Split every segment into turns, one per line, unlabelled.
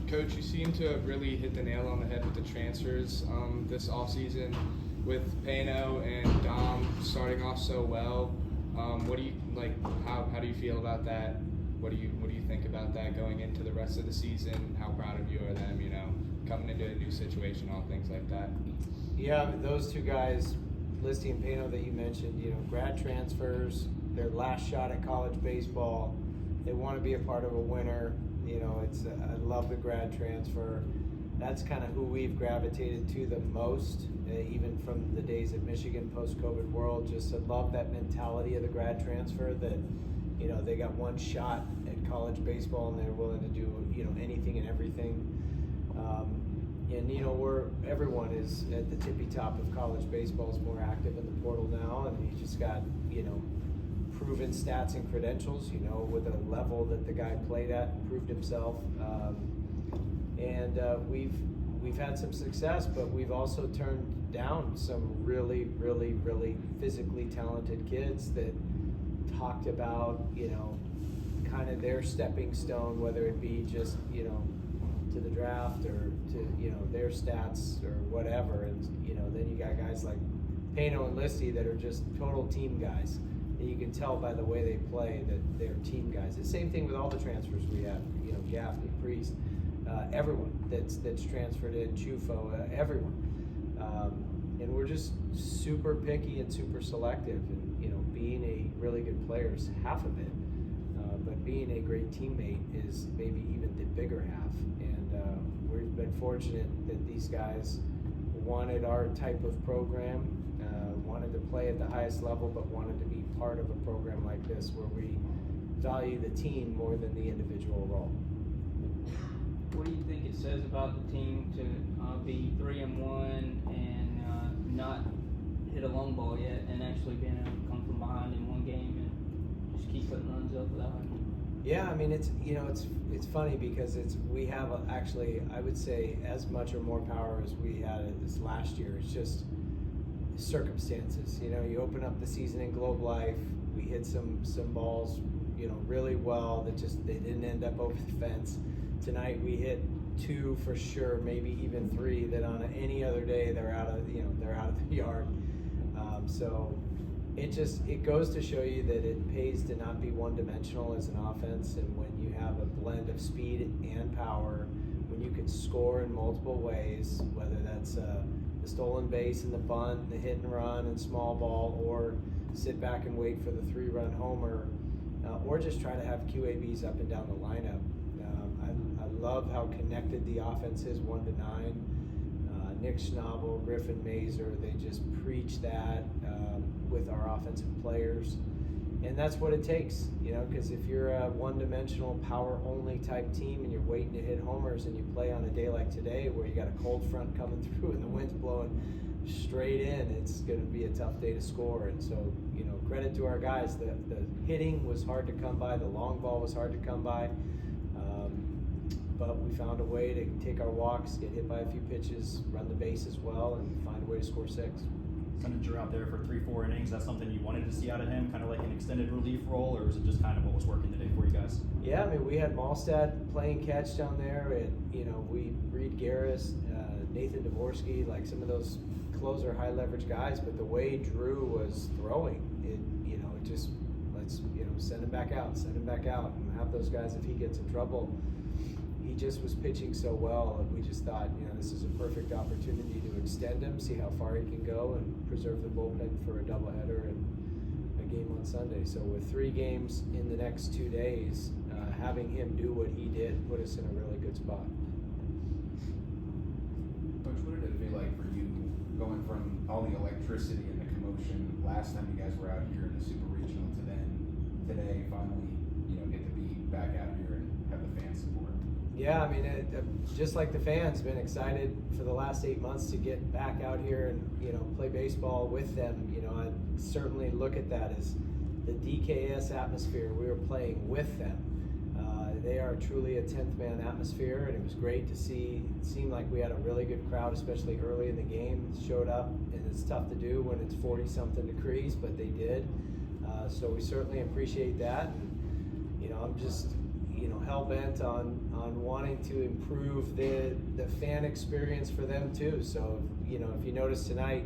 Coach, you seem to have really hit the nail on the head with the transfers this offseason with Pano and Dom starting off so well. What do you like? How do you feel about that? What do you think about that going into the rest of the season? How proud of you are them? You know, coming into a new situation, all things like that.
Yeah, those two guys, Listy and Pano that you mentioned, you know, grad transfers, their last shot at college baseball. They want to be a part of a winner. You know, I love the grad transfer. That's kind of who we've gravitated to the most, even from the days at Michigan post-COVID world. Just I love that mentality of the grad transfer that, you know, they got one shot at college baseball and they're willing to do, you know, anything and everything. And, you know, everyone is at the tippy top of college baseball, is more active in the portal now, and you just got, you know, proven stats and credentials, you know, with a level that the guy played at and proved himself. We've had some success, but we've also turned down some really, really, really physically talented kids that talked about, you know, kind of their stepping stone, whether it be just, you know, to the draft or to, you know, their stats or whatever. And, you know, then you got guys like Pano and Listy that are just total team guys. And you can tell by the way they play that they're team guys. The same thing with all the transfers we have, you know, Gaffney, Priest, everyone that's transferred in, Chufo, everyone. And we're just super picky and super selective. And, you know, being a really good player is half of it. But being a great teammate is maybe even the bigger half. And we've been fortunate that these guys wanted our type of program, wanted to play at the highest level, but wanted to be part of a program like this where we value the team more than the individual role.
What do you think it says about the team to be 3-1 and not hit a long ball yet, and actually being able to come from behind in one game and just keep putting runs up without him?
Yeah, I mean, it's, you know, it's funny because we have actually, I would say, as much or more power as we had this last year. It's just circumstances. You know, you open up the season in Globe Life, we hit some balls, you know, really well that just they didn't end up over the fence. Tonight we hit 2 for sure, maybe even 3 that on any other day they're out of the yard. So it goes to show you that it pays to not be one-dimensional as an offense, and when you have a blend of speed and power, when you can score in multiple ways, whether that's the stolen base and the bunt, the hit and run and small ball, or sit back and wait for the 3-run homer, or just try to have QABs up and down the lineup. I love how connected the offense is 1 to 9. Nick Schnabel, Griffin Mazer, they just preach that with our offensive players. And that's what it takes, you know, because if you're a one-dimensional, power-only type team and you're waiting to hit homers and you play on a day like today where you got a cold front coming through and the wind's blowing straight in, it's going to be a tough day to score. And so, you know, credit to our guys. The hitting was hard to come by. The long ball was hard to come by. But we found a way to take our walks, get hit by a few pitches, run the base as well, and find a way to score 6.
Sinninger out there for 3-4 innings, is that something you wanted to see out of him, kind of like an extended relief role, or was it just kind of what was working today for you guys?
Yeah, I mean, we had Malstad playing catch down there, and, you know, Reed Garris, Nathan Dvorsky, like some of those closer, high-leverage guys, but the way Drew was throwing, it just, let's, you know, send him back out, and have those guys, if he gets in trouble. He just was pitching so well, and we just thought, you know, this is a perfect opportunity to extend him, see how far he can go, and preserve the bullpen for a doubleheader and a game on Sunday. So with 3 games in the next 2 days, having him do what he did put us in a really good spot.
Coach, what did it feel like for you going from all the electricity and the commotion last time you guys were out here in the Super Regional to then today finally, you know, get to be back out here and have the fan support?
Yeah, I mean, just like the fans, been excited for the last 8 months to get back out here and, you know, play baseball with them. You know, I certainly look at that as the DKS atmosphere. We were playing with them. They are truly a 10th man atmosphere, and it was great to see. It seemed like we had a really good crowd, especially early in the game. Showed up, and it's tough to do when it's 40-something degrees, but they did. So we certainly appreciate that. And, you know, I'm just, you know, hell bent on wanting to improve the fan experience for them too. So if you notice tonight,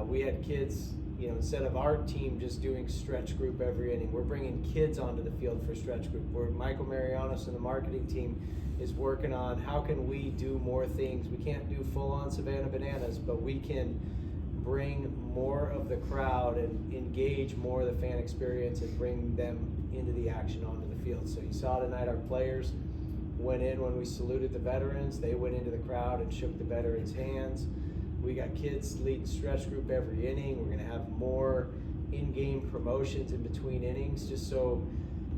we had kids. Instead of our team just doing stretch group every inning, we're bringing kids onto the field for stretch group. Where Michael Marianos and the marketing team is working on how can we do more things. We can't do full-on Savannah Bananas, but we can bring more of the crowd and engage more of the fan experience and bring them into the action onto the field. So you saw tonight our players went in when we saluted the veterans. They went into the crowd and shook the veterans' hands. We got kids leading stretch group every inning. We're going to have more in-game promotions in between innings, just so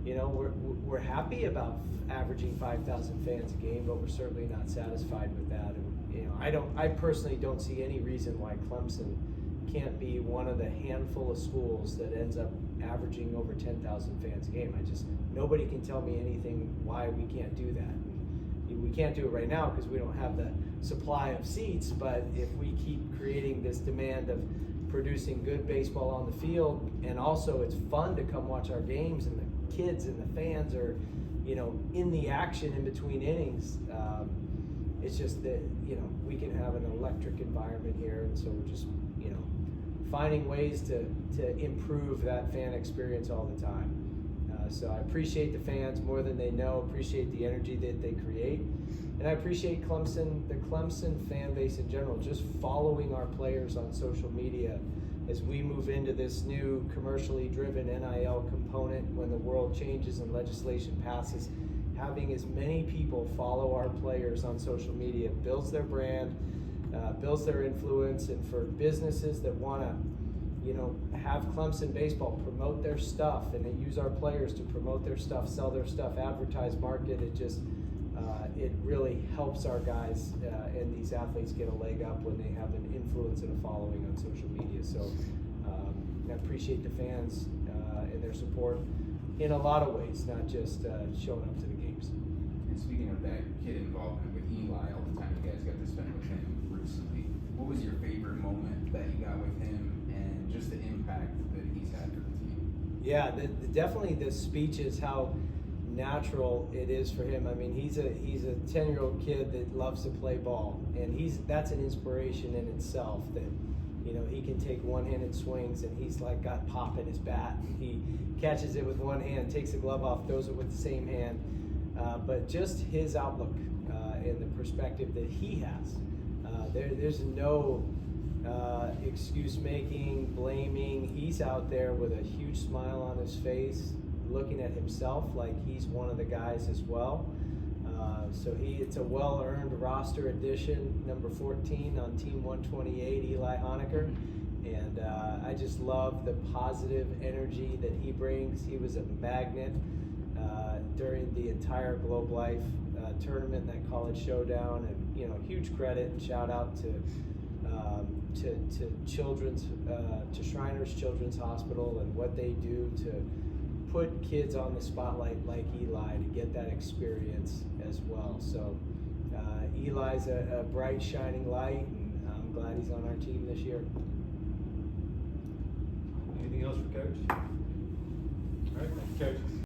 we're happy about averaging 5,000 fans a game, but we're certainly not satisfied with that. And I personally don't see any reason why Clemson can't be one of the handful of schools that ends up averaging over 10,000 fans a game. Nobody can tell me anything why we can't do that. We can't do it right now because we don't have the supply of seats, but if we keep creating this demand of producing good baseball on the field, and also it's fun to come watch our games, and the kids and the fans are in the action in between innings, it's just that we can have an electric environment here, and so we're just finding ways to improve that fan experience all the time. So I appreciate the fans more than they know, appreciate the energy that they create, and I appreciate the Clemson fan base in general, just following our players on social media as we move into this new commercially driven NIL component when the world changes and legislation passes. Having as many people follow our players on social media builds their brand, builds their influence, and for businesses that want to have Clemson baseball promote their stuff, and they use our players to promote their stuff, sell their stuff, advertise, market. It really helps our guys and these athletes get a leg up when they have an influence and a following on social media. So I appreciate the fans and their support in a lot of ways, not just showing up to the games.
And speaking of that kid involvement with Eli, all the time you guys got to spend with him recently, what was your favorite moment that you got with him, and just the impact that he's had for the team?
Yeah, definitely the speech is how natural it is for him. I mean, he's a 10-year-old kid that loves to play ball, and that's an inspiration in itself, that he can take one-handed swings, and he's like got pop in his bat. He catches it with one hand, takes the glove off, throws it with the same hand. But just his outlook and the perspective that he has, there's no excuse making, blaming. He's out there with a huge smile on his face, looking at himself like he's one of the guys as well. So it's a well-earned roster addition, number 14 on Team 128, Eli Honecker. And I just love the positive energy that he brings. He was a magnet during the entire Globe Life tournament, that college showdown, and huge credit and shout out to Shriners Children's Hospital and what they do to put kids on the spotlight like Eli to get that experience as well. So Eli's a bright, shining light, and I'm glad he's on our team this year.
Anything else for Coach? All right, thank you, Coach.